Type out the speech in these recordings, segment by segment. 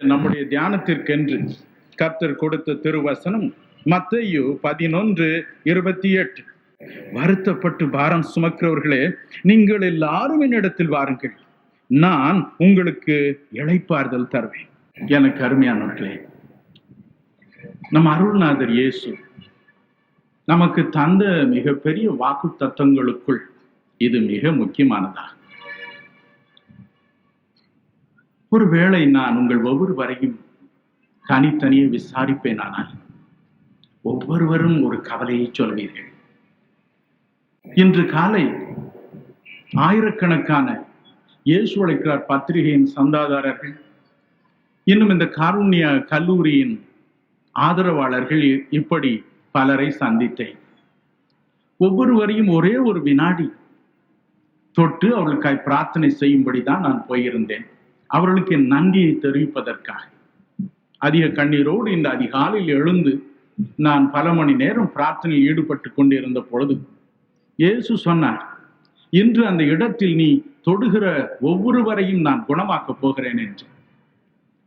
நம்முடைய தியானத்திற்கென்று கர்த்தர் கொடுத்த திருவசனம் மத்தேயு 11:28. வருத்தப்பட்டு பாரம் சுமக்கிறவர்களே, நீங்கள் எல்லாரும் என்னிடத்தில் வாருங்கள், நான் உங்களுக்கு இளைப்பாறுதல் தருவேன். எனக்கு அருமையானவர்களே, நம் அருள்நாதர் இயேசு நமக்கு தந்த மிகப்பெரிய வாக்கு தத்தங்களுக்குள் இது மிக முக்கியமானதா. ஒருவேளை நான் உங்கள் ஒவ்வொருவரையும் தனித்தனியே விசாரிப்பேனானால் ஒவ்வொருவரும் ஒரு கவலையை சொல்வீர்கள். இன்று காலை ஆயிரக்கணக்கான இயேசு அழைக்கிறார் பத்திரிகையின் சந்தாதாரர்கள், இன்னும் இந்த காருண்ய கல்லூரியின் ஆதரவாளர்கள், இப்படி பலரை சந்தித்தேன். ஒவ்வொருவரையும் ஒரே ஒரு வினாடி தொட்டு அவர்களுக்காய் பிரார்த்தனை செய்யும்படிதான் நான் போயிருந்தேன். அவர்களுக்கு என் நன்றியை தெரிவிப்பதற்காக அதிக கண்ணீரோடு இந்த அதிகாலையில் எழுந்து நான் பல மணி நேரம் பிரார்த்தனையில் ஈடுபட்டு கொண்டிருந்த பொழுது இயேசு சொன்னார், இன்று அந்த இடத்தில் நீ தொடுகிற ஒவ்வொருவரையும் நான் குணமாக்கப் போகிறேன் என்று.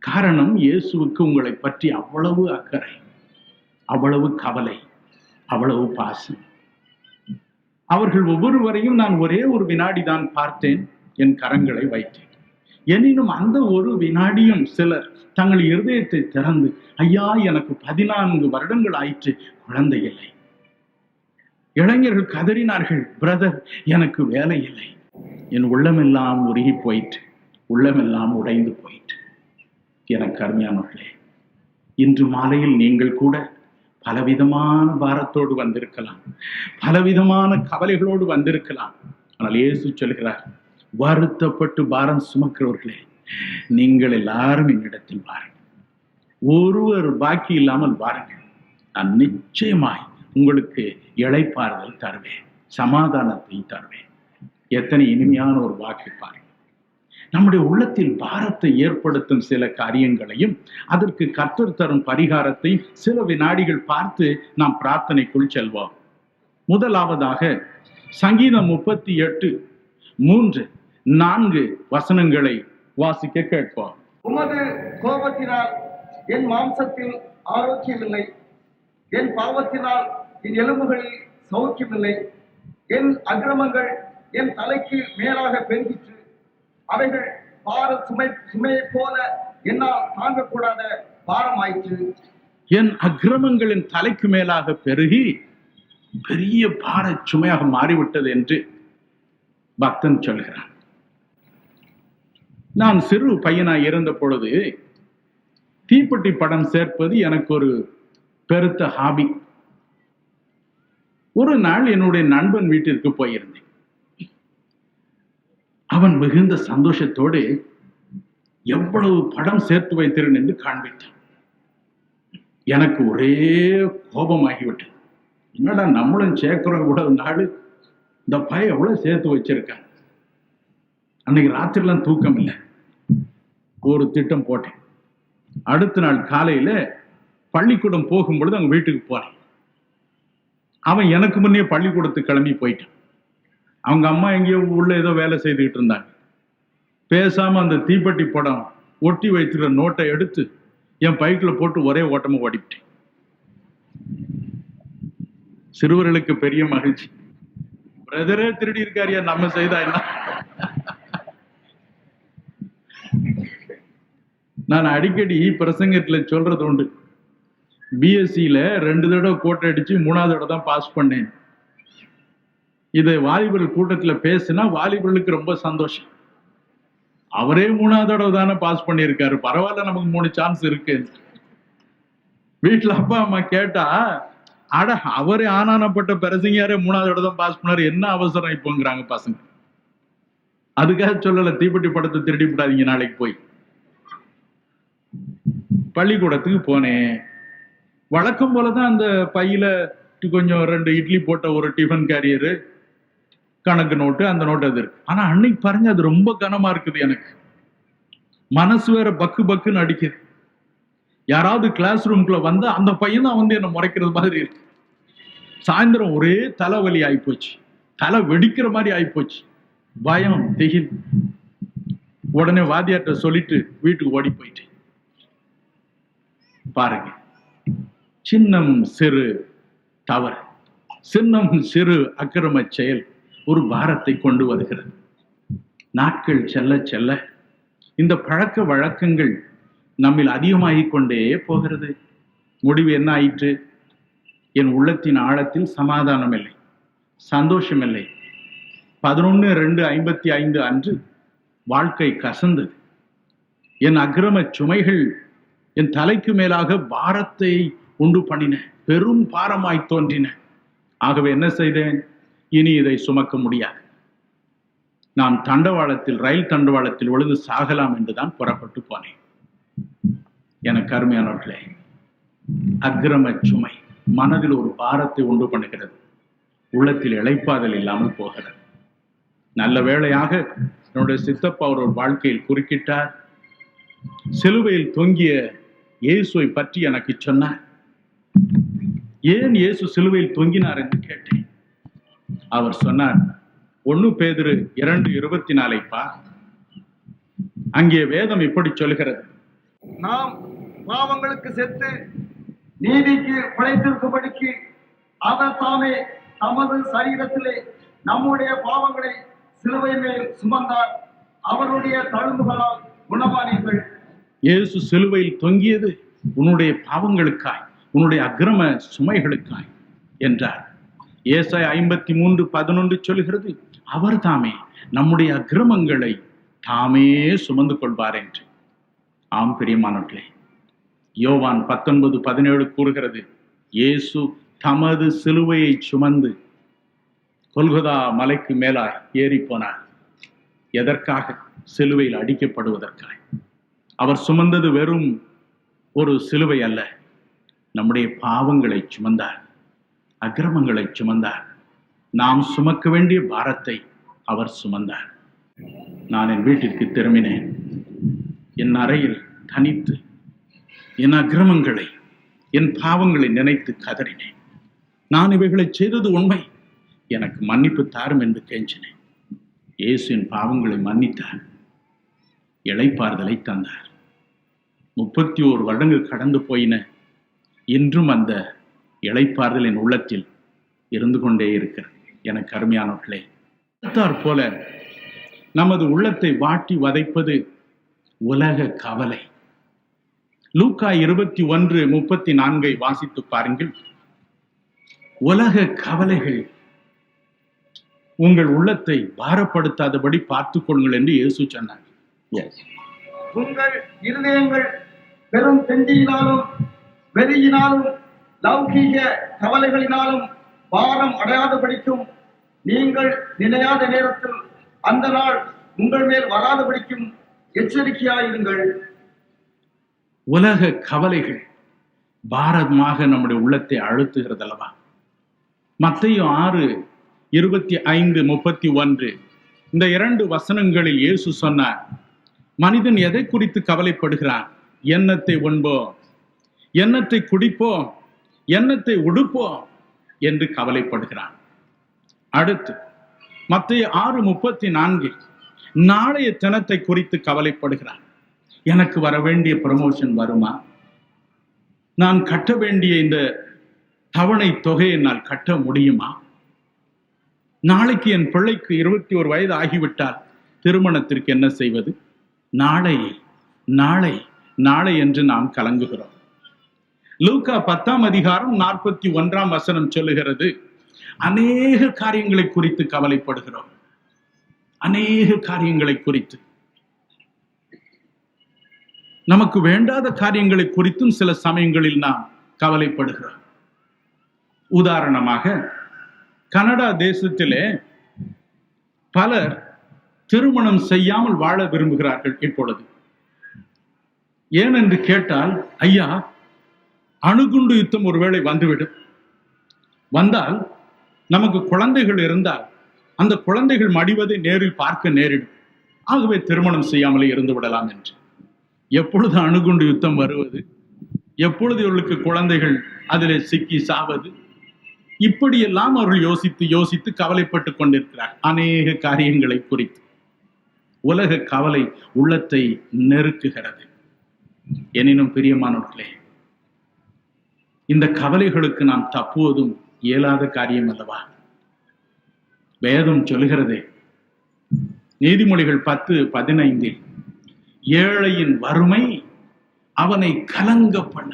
காரணம், இயேசுவுக்கு உங்களை பற்றி அவ்வளவு அக்கறை, அவ்வளவு கவலை, அவ்வளவு பாசம். அவர்கள் ஒவ்வொருவரையும் நான் ஒரே ஒரு வினாடி தான் பார்த்தேன், என் கரங்களை வைத்தேன். எனினும் அந்த ஒரு வினாடியும் சிலர் தங்கள் இருதயத்தை திறந்து, ஐயா, எனக்கு 14 வருடங்கள் ஆயிற்று, குழந்தை இல்லை. இளைஞர்கள் கதறினார்கள், பிரதர், எனக்கு வேலை இல்லை. என் உள்ளமெல்லாம் உருகி போயிற்று, உள்ளமெல்லாம் உடைந்து போயிற்று. எனக்கு அருமையானவர்களே, இன்று மாலையில் நீங்கள் கூட பலவிதமான பாரத்தோடு வந்திருக்கலாம், பலவிதமான கவலைகளோடு வந்திருக்கலாம். ஆனால் இயேசு சொல்கிறார், வருத்தப்பட்டு பாரம் சுமக்கிறவர்களே, நீங்கள் எல்லாரும் என்னிடத்தில் வாருங்கள், ஒருவர் பாக்கி இல்லாமல் வாருங்கள், நான் நிச்சயமாய் உங்களுக்கு இளைப்பாறுதல் தருவேன், சமாதானத்தை தருவேன். எத்தனை இனிமையான ஒரு வாக்கு பாருங்கள். நம்முடைய உள்ளத்தில் பாரத்தை ஏற்படுத்தும் சில காரியங்களையும் அதற்கு கர்த்தர் தரும் பரிகாரத்தை சில வினாடிகள் பார்த்து நாம் பிரார்த்தனைக்குள் செல்வோம். முதலாவதாக சங்கீதம் 38:3-4 வசனங்களை வாசிக்க கேட்போம். உமது கோபத்தினால் என் மாம்சத்தில் ஆரோக்கியமில்லை, என் பாவத்தினால் என் எலும்புகளில் சௌக்கியமில்லை. என் அக்கிரமங்கள் என் தலைக்கு மேலாக பெருகிற்று, அவைகள் பார சுமையை போல என்னால் தாங்கக்கூடாத பாரம் ஆயிற்று. என் அக்கிரமங்களின் தலைக்கு மேலாக பெருகி பெரிய பார சுமையாக மாறிவிட்டது என்று பக்தன் சொல்கிறான். நான் சிறு பையனாய் இருந்த பொழுது தீப்பெட்டி படம் சேர்ப்பது எனக்கு ஒரு பெருத்த ஹாபி. ஒரு நாள் என்னுடைய நண்பன் வீட்டிற்கு போயிருந்தேன். அவன் மிகுந்த சந்தோஷத்தோடு எவ்வளவு படம் சேர்த்து வைத்திருந்தேன் என்று காண்பித்தான். எனக்கு ஒரே கோபமாகிவிட்டது. என்னடா, நம்மளும் சேர்க்கிறோம் இவ்வளவு நாள், இந்த பையன் எவ்வளவு சேர்த்து வச்சிருக்கான். அன்னைக்கு ராத்திரிலாம் தூக்கம் இல்லை. ஒரு திட்டம் போட்டேன். அடுத்த நாள் காலையில பள்ளிக்கூடம் போகும் பொழுது அவங்க வீட்டுக்கு போனேன். அவன் எனக்கு முன்னே பள்ளிக்கூடத்துக்கு கிளம்பி போயிட்டான். அவங்க அம்மா எங்கேயோ உள்ள ஏதோ வேலை செய்துக்கிட்டு இருந்தாங்க. பேசாம அந்த தீப்பெட்டி படம் ஒட்டி வைத்திருக்கிற நோட்டை எடுத்து என் பைக்குல போட்டு ஒரே ஓட்டமா ஓடிவிட்டேன். சிறுவர்களுக்கு பெரிய மகிழ்ச்சி, பிரதரே திருடி இருக்காரியா, நம்ம செய்தா என்ன. நான் அடிக்கடி பிரசங்கத்துல சொல்றது உண்டு, பிஎஸ்சியில 2 தடவை கோட்டை அடிச்சு 3வது தடவை தான் பாஸ் பண்ணேன். இதை வாலிபர்கள் கூட்டத்துல பேசினா வாலிபர்களுக்கு ரொம்ப சந்தோஷம். அவரே 3வது தடவை தானே பாஸ் பண்ணியிருக்காரு, பரவாயில்ல, நமக்கு 3 சான்ஸ் இருக்கு. வீட்டுல அப்பா அம்மா கேட்டா, அட, அவரே ஆனானப்பட்ட பிரசங்கியாரே 3வது தடவை தான் பாஸ் பண்ணாரு, என்ன அவசரம் இப்போங்கிறாங்க பசங்க. அதுக்காக சொல்லல, தீப்பெட்டி படத்தை திருடி விடாதீங்க நாளைக்கு. போய் பள்ளிக்கூடத்துக்கு போனேன். வழக்கம் போலதான் அந்த பையில கொஞ்சம் 2 இட்லி போட்ட ஒரு டிஃபன் கேரியரு, கணக்கு நோட்டு, அந்த நோட்டு அது இருக்கு. ஆனா அன்னைக்கு பாருங்க, அது ரொம்ப கனமா இருக்குது. எனக்கு மனசு வேற பக்கு பக்குன்னு அடிக்குது. யாராவது கிளாஸ் ரூம்குள்ள வந்தா அந்த பையன் தான் வந்து என்ன முறைக்கிறது மாதிரி இருக்கு. சாயந்தரம் ஒரே தலைவலி ஆயிப்போச்சு, தலை வெடிக்கிற மாதிரி ஆயிப்போச்சு, பயம், திகில். உடனே வாத்தியார்ட்ட சொல்லிட்டு வீட்டுக்கு ஓடி போயிட்டேன். பாருங்க, சின்னம் சிறு தவறு, சின்னம் சிறு அக்கிரம செயல் ஒரு பாரத்தை கொண்டு வருகிறது. நாட்கள் செல்ல செல்ல இந்த பழக்க வழக்கங்கள் நம்மில் அதிகமாகிக் கொண்டே போகிறது. முடிவு என்ன ஆயிற்று? என் உள்ளத்தின் ஆழத்தில் சமாதானம் இல்லை, சந்தோஷம் இல்லை. 11/2/55 அன்று வாழ்க்கை கசந்தது. என் அக்கிரம சுமைகள் என் தலைக்கு மேலாக பாரத்தை உண்டு பண்ணின, பெரும் பாரமாய் தோன்றின. ஆகவே என்ன செய்தேன்? இனி இதை சுமக்க முடியாது, நான் தண்டவாளத்தில், ரயில் தண்டவாளத்தில் விழுந்து சாகலாம் என்றுதான் புறப்பட்டு போனேன். எனக்கு அருமையானவர்களே, அக்கிரம சுமை மனதில் ஒரு பாரத்தை உண்டு பண்ணுகிறது, உள்ளத்தில் இளைப்பாதல் இல்லாமல் போகிறது. நல்ல வேளையாக என்னுடைய சித்தப்பா ஒரு வாழ்க்கையில் குறுக்கிட்டார். சிலுவையில் தொங்கிய இயேசுவை பற்றி எனக்கு சொன்னார். ஏன் இயேசு சிலுவையில் தொங்கினார் என்று கேட்டேன். அவர் சொன்னார், 1 பேதுரு 2:24 பார், அங்கே வேதம் இப்படி சொல்கிறது, நாம் பாவங்களுக்கு செத்து நீதிக்கு பிழைத்திருக்கும்படிக்கு அவர் தாமே தமது சரீரத்திலே நம்முடைய பாவங்களை சிலுவை மேல் சுமந்தார், அவருடைய தழும்புகளால் குணமானீர்கள். இயேசு சிலுவையில் தொங்கியது உன்னுடைய பாவங்களுக்காய், உன்னுடைய அக்கிரம சுமைகளுக்காய் என்றார். ஏசாயா 53:11 சொல்கிறது, அவர் தாமே நம்முடைய அக்கிரமங்களை தாமே சுமந்து கொள்வார் என்று. ஆம் பிரியமானவர்களே, யோவான் 19:17 கூறுகிறது, இயேசு தமது சிலுவையை சுமந்து கொல்கொதா மலைக்கு மேலாய் ஏறி போனார். எதற்காக? சிலுவையில் அடிக்கப்படுவதற்காய். அவர் சுமந்தது வெறும் ஒரு சிலுவை அல்ல, நம்முடைய பாவங்களை சுமந்தார், அக்கிரமங்களை சுமந்தார். நாம் சுமக்க வேண்டிய பாரத்தை அவர் சுமந்தார். நான் என் வீட்டிற்கு திரும்பினேன். என் அறையில் தனித்து என் அக்கிரமங்களை, என் பாவங்களை நினைத்து கதறினேன். நான் இவைகளை செய்தது உண்மை, எனக்கு மன்னிப்பு தாரும் என்று கெஞ்சினேன். இயேசு என் பாவங்களை மன்னித்தார், இளைப்பாறுதலை தந்தார். 31 வருடங்கள் கடந்து போயின. இன்றும் அந்த இளைப்பாறுதல் என் உள்ளத்தில் இருந்து கொண்டே இருக்கிறது. எனக்கு அருமையானவர்களே, போல நமது உள்ளத்தை வாட்டி வதைப்பது உலக கவலை. லூக்கா 21:34 வாசித்து பாருங்கள். உலக கவலைகள் உங்கள் உள்ளத்தை பாரப்படுத்தாதபடி பார்த்துக் கொள்ளுங்கள் என்று இயேசு சொன்னார். உங்கள் இருதயங்கள் பெரும் தெண்டியினாலும் வெறியினாலும் லௌகீக கவலைகளினாலும் பாரம் அடையாதபடிக்கும், நீங்கள் நினையாத நேரத்தில் அந்த நாள் உங்கள் மேல் வராதபடிக்கும் எச்சரிக்கையாயிருங்கள். உலக கவலைகள் பாரதமாக நம்முடைய உள்ளத்தை அழுத்துகிறது அல்லவா? மத்தேயு 6:25-31 இந்த 2 வசனங்களில் இயேசு சொன்னார், மனிதன் எதை குறித்து கவலைப்படுகிறான்? எண்ணத்தை உண்போம், எண்ணத்தை குடிப்போம், எண்ணத்தை உடுப்போம் என்று கவலைப்படுகிறான். அடுத்து மத்தேயு 6:34 நாளைய தினத்தை குறித்து கவலைப்படுகிறான். எனக்கு வர வேண்டிய ப்ரமோஷன் வருமா? நான் கட்ட வேண்டிய இந்த தவணை தொகையை நான் கட்ட முடியுமா? நாளைக்கு என் பிள்ளைக்கு 21 வயது ஆகிவிட்டால் திருமணத்திற்கு என்ன செய்வது? நாளை நாளை நாளை என்று நாம் கலங்குகிறோம். லூக்கா 10:41 சொல்லுகிறது, அநேக காரியங்களை குறித்து கவலைப்படுகிறோம். அநேக காரியங்களை குறித்து, நமக்கு வேண்டாத காரியங்களை குறித்தும் சில சமயங்களில் நாம் கவலைப்படுகிறோம். உதாரணமாக, கனடா தேசத்திலே பலர் திருமணம் செய்யாமல் வாழ விரும்புகிறார்கள் இப்பொழுது. ஏனென்று கேட்டால், ஐயா, அணுகுண்டு யுத்தம் ஒருவேளை வந்துவிடும், வந்தால் நமக்கு குழந்தைகள் இருந்தால் அந்த குழந்தைகள் மடிவதை நேரில் பார்க்க நேரிடும், ஆகவே திருமணம் செய்யாமலே இருந்து விடலாம் என்று. எப்பொழுது அணுகுண்டு யுத்தம் வருவது, எப்பொழுது இவர்களுக்கு குழந்தைகள் அதிலே சிக்கி சாவது, இப்படியெல்லாம் அவர்கள் யோசித்து யோசித்து கவலைப்பட்டு கொண்டிருக்கிறார் அநேக காரியங்களை குறித்து. உலக கவலை உள்ளத்தை நெருக்குகிறது. எனினும் பிரியமானவர்களே, இந்த கவலைகளுக்கு நாம் தப்புவதும் இயலாத காரியம் அல்லவா? வேதம் சொல்லுகிறதே, நீதிமொழிகள் 10:15, ஏழையின் வறுமை அவனை கலங்க பண்ண,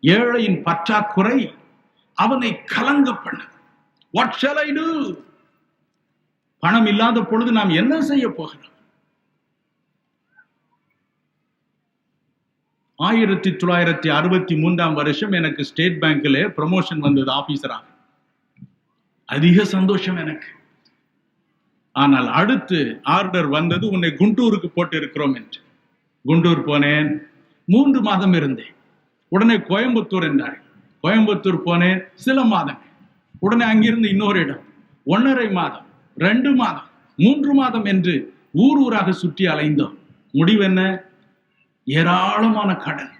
ஏழையின் பற்றாக்குறை அவனை கலங்க பண்ண. What shall I do? பணம் இல்லாத பொழுது நாம் என்ன செய்ய போகிறோம்? 1963 எனக்கு ஸ்டேட் பேங்க்ல ப்ரமோஷன் வந்தது ஆபீசராக. அதிக சந்தோஷம் எனக்கு. ஆனால் அடுத்து ஆர்டர் வந்தது, உன்னை குண்டூருக்கு போட்டு இருக்கிறோம் என்று. குண்டூர் போனேன், 3 மாதம் இருந்தேன். உடனே கோயம்புத்தூர் என்றார். கோயம்புத்தூர் போனேன், சில மாதம். உடனே அங்கிருந்து இன்னொரு இடம், 1.5 மாதம், 2 மாதம், 3 மாதம் என்று ஊர் ஊராக சுற்றி அலைந்தோம். முடிவு என்ன? ஏராளமான கடன்.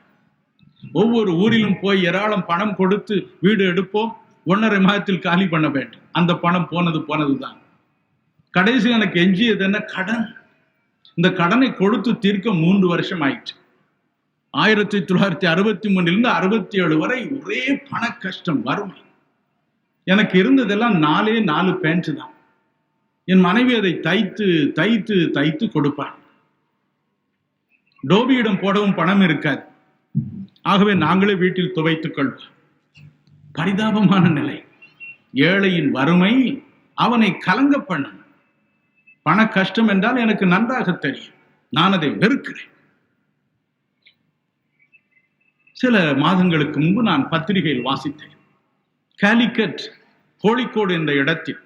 ஒவ்வொரு ஊரிலும் போய் ஏராளம் பணம் கொடுத்து வீடு எடுப்போம், 1.5 மாதத்தில் காலி பண்ண வேண்டும். அந்த பணம் போனதுதான். கடைசி எனக்கு எஞ்சியது என்ன? கடன். இந்த கடனை கொடுத்து தீர்க்க 3 வருஷம் ஆயிற்று. 1963 67 வரை ஒரே பண கஷ்டம், வறுமை. எனக்கு இருந்ததெல்லாம் 4 பேண்ட் தான். என் மனைவி அதை தைத்து தைத்து தைத்து கொடுப்பார். டோபியிடம் போடவும் பணம் இருக்காது. ஆகவே நாங்களே வீட்டில் துவைத்துக் கொள்வோம். பரிதாபமான நிலை. ஏழையின் வறுமை அவனை கலங்க பண்ணும். பண கஷ்டம் என்றால் எனக்கு நன்றாக தெரியும். நான் அதை வெறுக்கிறேன். சில மாதங்களுக்கு முன்பு நான் பத்திரிகையில் வாசித்தேன். காலிக்கட், கோழிக்கோடு என்ற இடத்தில்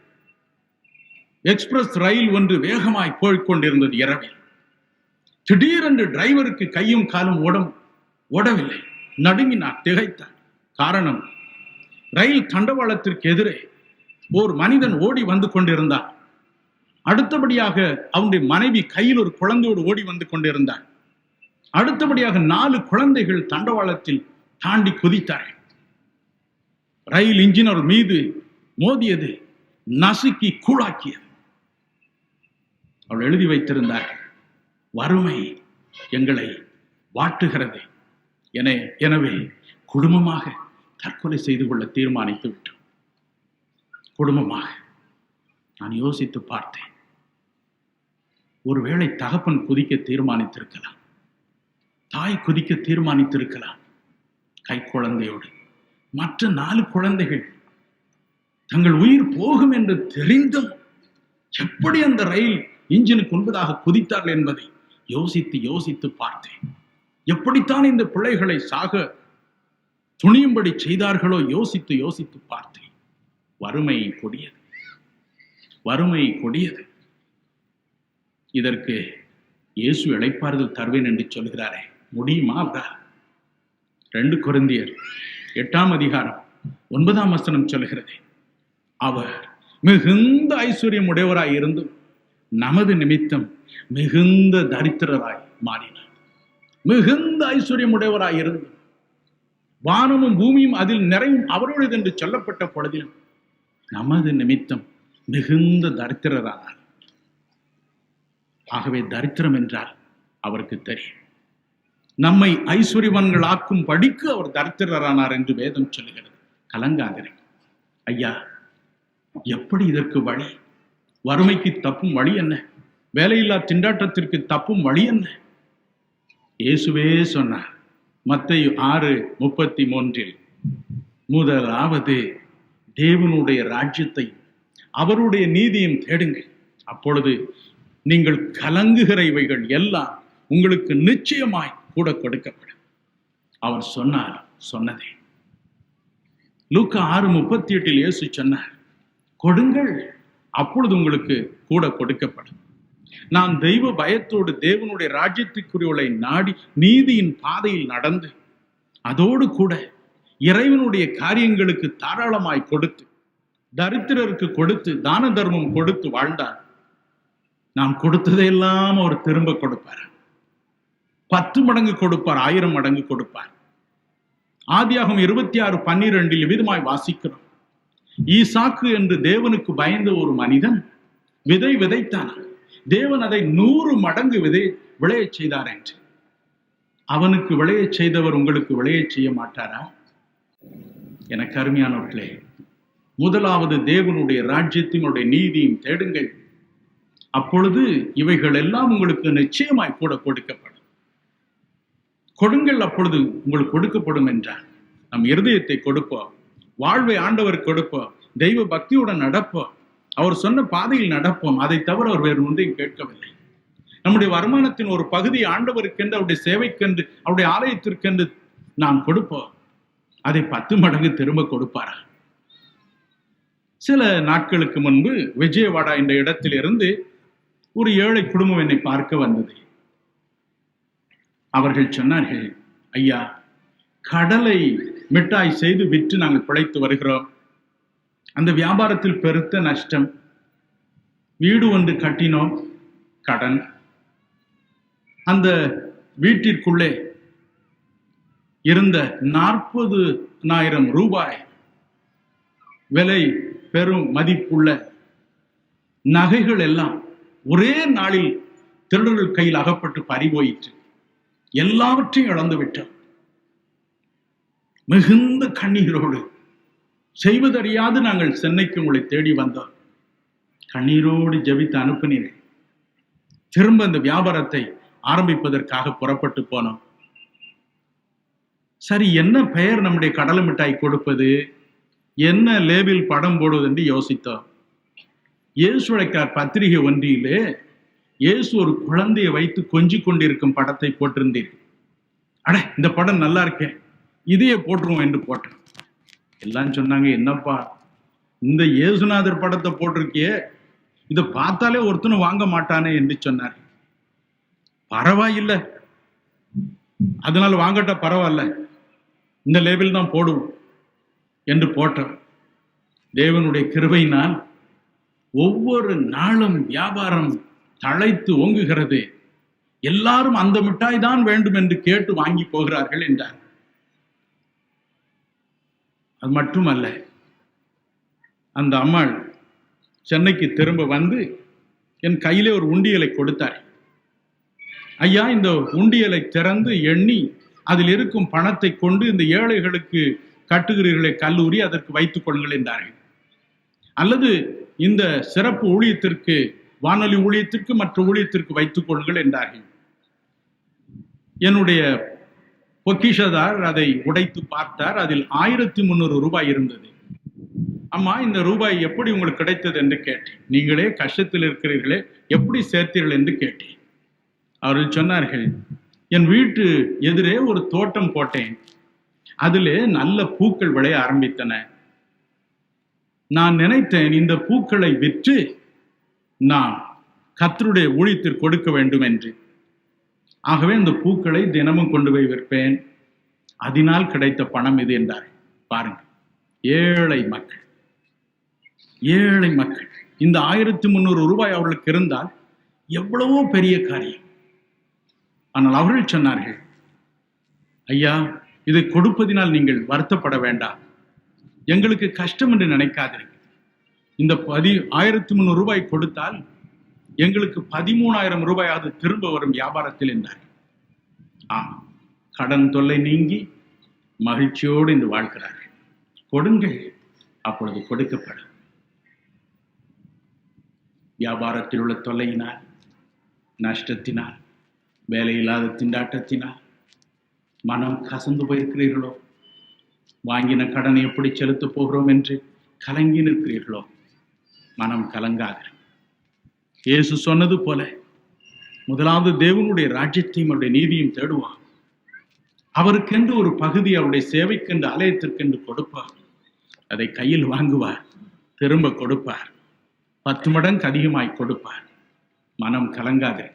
எக்ஸ்பிரஸ் ரயில் ஒன்று வேகமாய் போய்கொண்டிருந்தது இரவில். திடீரென்று டிரைவருக்கு கையும் காலும் ஓடவில்லை. நடுங்கினார், திகைத்தார். காரணம், ரயில் தண்டவாளத்திற்கு எதிரே ஒரு மனிதன் ஓடி வந்து கொண்டிருந்தார். அடுத்தபடியாக அவனுடைய மனைவி கையில் ஒரு குழந்தையோடு ஓடி வந்து கொண்டிருந்தார். அடுத்தபடியாக 4 குழந்தைகள் தண்டவாளத்தில் தாண்டி குதித்தார்கள். ரயில் இன்ஜின் அவர் மீது மோதியது, நசுக்கி கூழாக்கியது. அவள் எழுதி வைத்திருந்தார், வறுமை எங்களை வாட்டுகிறது. எனவே குடும்பமாக தற்கொலை செய்து கொள்ள தீர்மானித்து விட்டோம். குடும்பமாக. நான் யோசித்து பார்த்தேன். ஒருவேளை தகப்பன் குதிக்க தீர்மானித்திருக்கலாம், தாய் குதிக்க தீர்மானித்திருக்கலாம் கை குழந்தையோடு. மற்ற 4 குழந்தைகள் தங்கள் உயிர் போகும் என்று தெரிந்தும் எப்படி அந்த ரயில் இன்ஜினுக்கு முன்பதாக குதித்தார்கள் என்பதை யோசித்து பார்த்தேன். எப்படித்தான் இந்த பிள்ளைகளை சாக துணியும்படி செய்தார்களோ யோசித்து பார்த்தேன். வறுமை கொடியது, வறுமை கொடியது. இதற்கு இயேசு இளைப்பாறுதல் தருவேன் என்று சொல்கிறாரே, முடியுமா அவரால்? 2 கொரிந்தியர் 8ஆம் அதிகாரம் 9ஆம் வசனம் சொல்கிறது, அவர் மிகுந்த ஐஸ்வர்யம் உடையவராய் இருந்தும் நமது நிமித்தம் மிகுந்த தரித்திரராய் மாறினார். மிகுந்த ஐஸ்வர்யம் உடையவராய் இருந்தும் வானமும் பூமியும் அதில் நிறையும் அவருடையது என்று சொல்லப்பட்ட பொழுதிலும் நமது நிமித்தம் மிகுந்த தரித்திரரானார். ஆகவே தரித்திரம் என்றால் அவருக்கு தெரியும். நம்மை ஐஸ்வர்யவான்கள் ஆக்கும் படிக்கு அவர் தரித்திரரானார் என்று வேதம் சொல்லுகிறது. கலங்காதிரை ஐயா, எப்படி இதற்கு வழி? வறுமைக்கு தப்பும் வழி என்ன? வேலையில்லா திண்டாட்டத்திற்கு தப்பும் வழி என்ன? இயேசுவே சொன்னார் மத்தேயு 6:33, முதலாவது தேவனுடைய ராஜ்யத்தை அவருடைய நீதியும் தேடுங்கள், அப்பொழுது நீங்கள் கலங்குகிற இவைகள் எல்லாம் உங்களுக்கு நிச்சயமாய் கூட கொடுக்கப்படும். அவர் சொன்னதே. லூக்கா 6:38 இயேசு சொன்னார், கொடுங்கள், அப்பொழுது உங்களுக்கு கூட கொடுக்கப்படும். நாம் தெய்வ பயத்தோடு தேவனுடைய ராஜ்யத்திற்குரியவளை நாடி நீதியின் பாதையில் நடந்து அதோடு கூட இறைவனுடைய காரியங்களுக்கு தாராளமாய் கொடுத்து தரித்திரருக்கு கொடுத்து தான தர்மம் கொடுத்து வாழ்ந்தார். நாம் கொடுத்ததையெல்லாம் அவர் திரும்ப கொடுப்பார். 10 மடங்கு கொடுப்பார், 1000 மடங்கு கொடுப்பார். ஆதியாகமம் 26:12 விதமாய் வாசிக்கிறோம். ஈசாக்கு என்று தேவனுக்கு பயந்த ஒரு மனிதன் விதை விதைத்தான். தேவன் அதை 100 மடங்கு விளைய செய்தார் என்று. அவனுக்கு விளைய செய்தவர் உங்களுக்கு விளைய செய்ய மாட்டாரா? எனக்கு அருமையானவர்களே, முதலாவது தேவனுடைய ராஜ்யத்தையும் நீதியும் தேடுங்கள், அப்பொழுது இவைகள் எல்லாம் உங்களுக்கு நிச்சயமாய் கூட கொடுக்கப்படும். கொடுங்கள், அப்பொழுது உங்களுக்கு கொடுக்கப்படும் என்றார். நம் இருதயத்தை கொடுப்போம், வாழ்வை ஆண்டவர் கொடுப்போம், தெய்வ பக்தியுடன் நடப்போம், அவர் சொன்ன பாதையில் நடப்போம். அதை தவிர அவர் வேறு ஒன்றையும் கேட்கவில்லை. நம்முடைய வருமானத்தின் ஒரு பகுதியை ஆண்டவருக்கென்று, அவருடைய சேவைக்கென்று, அவருடைய ஆலயத்திற்கென்று நாம் கொடுப்போம். அதை 10 மடங்கு திரும்ப கொடுப்பாரா? சில நாட்களுக்கு முன்பு விஜயவாடா என்ற இடத்திலிருந்து ஒரு ஏழை குடும்பம் என்னை பார்க்க வந்தது. அவர்கள் சொன்னார்கள், ஐயா, கடலை மிட்டாய் செய்து விற்று நாங்கள் பிழைத்து வருகிறோம். அந்த வியாபாரத்தில் பெருத்த நஷ்டம். வீடு ஒன்று கட்டினோம், கடன். அந்த வீட்டிற்குள்ளே இருந்த 40,000 ரூபாய் விலை பெரும் மதிப்புள்ள நகைகள் எல்லாம் ஒரே நாளில் திருடர்கள் கையில் அகப்பட்டு பறிபோயிற்று. எல்லாவற்றையும் இழந்து விட்டோம். மிகுந்த கண்ணீரோடு செய்வதறியாது நாங்கள் சென்னைக்கு உங்களை தேடி வந்தோம். கண்ணீரோடு ஜெபித்து அனுப்பினீர்கள். திரும்ப அந்த வியாபாரத்தை ஆரம்பிப்பதற்காக புறப்பட்டு போனோம். சரி, என்ன பெயர் நம்முடைய கடலை மிட்டாய் கொடுப்பது, என்ன லேபிள் படம் போடுவது என்று யோசித்தோம். இயேசுழைக்கார் பத்திரிகை ஒன்றிலே இயேசு ஒரு குழந்தையை வைத்து கொஞ்சி கொண்டிருக்கும் படத்தை போட்டிருந்தீர்கள். அட, இந்த படம் நல்லா இருக்கேன், இதையே போட்டுருவோம் என்று போட்டோம். எல்லாம் சொன்னாங்க, என்னப்பா இந்த இயேசுநாதர் படத்தை போட்டிருக்கியே, இதை பார்த்தாலே ஒருத்தனும் வாங்க மாட்டானே என்று சொன்னார். பரவாயில்லை, அதனால வாங்கட்ட பரவாயில்ல, இந்த லேபிள் தான் போடுவோம் என்று போட்டோம். தேவனுடைய கிருபையினால் ஒவ்வொரு நாளும் வியாபாரம் தழைத்து ஓங்குகிறது. எல்லாரும் அந்த மிட்டாய் தான் வேண்டும் என்று கேட்டு வாங்கி போகிறார்கள் என்றார். அது மட்டுமல்ல, அந்த அம்மாள் சென்னைக்கு திரும்ப வந்து என் கையிலே ஒரு உண்டியலை கொடுத்தார். ஐயா, இந்த உண்டியலை திறந்து எண்ணி அதில் இருக்கும் பணத்தை கொண்டு இந்த ஏழைகளுக்கு கட்டுகிறீர்களே கல்லூரி, அதற்கு வைத்துக் கொள்ளுங்கள் என்றார்கள். அல்லது இந்த சிறப்பு ஊழியத்திற்கு, வானொலி ஊழியத்திற்கு, மற்ற ஊழியத்திற்கு வைத்துக் கொள்ளுங்கள் என்றார்கள். என்னுடைய பொக்கிஷதார் அதை உடைத்து பார்த்தார். அதில் 1300 ரூபாய் இருந்தது. அம்மா, இந்த ரூபாய் எப்படி உங்களுக்கு கிடைத்தது என்று கேட்டேன். நீங்களே கஷ்டத்தில் இருக்கிறீர்களே, எப்படி சேர்த்தீர்கள் என்று கேட்டேன். அவர்கள் சொன்னார்கள், என் வீட்டு எதிரே ஒரு தோட்டம் போட்டேன், அதிலே நல்ல பூக்கள் விளைய ஆரம்பித்தன. நான் நினைத்தேன், இந்த பூக்களை விற்று நான் கர்த்தருடைய ஊழியத்திற்கு கொடுக்க வேண்டும் என்று. ஆகவே இந்த பூக்களை தினமும் கொண்டு போய் விற்பேன், அதனால் கிடைத்த பணம் இது என்றார். பாருங்க, ஏழை மக்கள், ஏழை மக்கள். இந்த 1300 ரூபாய் அவர்களுக்கு இருந்தால் எவ்வளவோ பெரிய காரியம். ஆனால் அவர்கள் சொன்னார்கள், ஐயா, இதை கொடுப்பதினால் நீங்கள் வருத்தப்பட வேண்டாம், எங்களுக்கு கஷ்டம் என்று நினைக்காதீர்கள். இந்த 1300 ரூபாய் கொடுத்தால் எங்களுக்கு 13,000 ரூபாயாவது திரும்ப வரும் வியாபாரத்தில் என்றார். கடன் தொல்லை நீங்கி மகிழ்ச்சியோடு இன்று வாழ்கிறார்கள். கொடுங்கள், அப்பொழுது கொடுக்கப்படும். வியாபாரத்தில் உள்ள தொல்லையினால், நஷ்டத்தினால், வேலையில்லாத திண்டாட்டத்தினால் மனம் கசந்து போயிருக்கிறீர்களோ, வாங்கின கடனை எப்படி செலுத்த போகிறோம் என்று கலங்கி நிற்கிறீர்களோ, மனம் கலங்காது. இயேசு சொன்னது போல, முதலாவது தேவனுடைய ராஜ்யத்தையும் அவருடைய நீதியும் தேடுவார். அவருக்கென்று ஒரு பகுதி அவருடைய சேவைக்கென்று, ஆலயத்திற்கென்று கொடுப்பார். அதை கையில் வாங்குவார், திரும்ப கொடுப்பார், 10 மடங்கு அதிகமாய் கொடுப்பார். மனம் கலங்காது.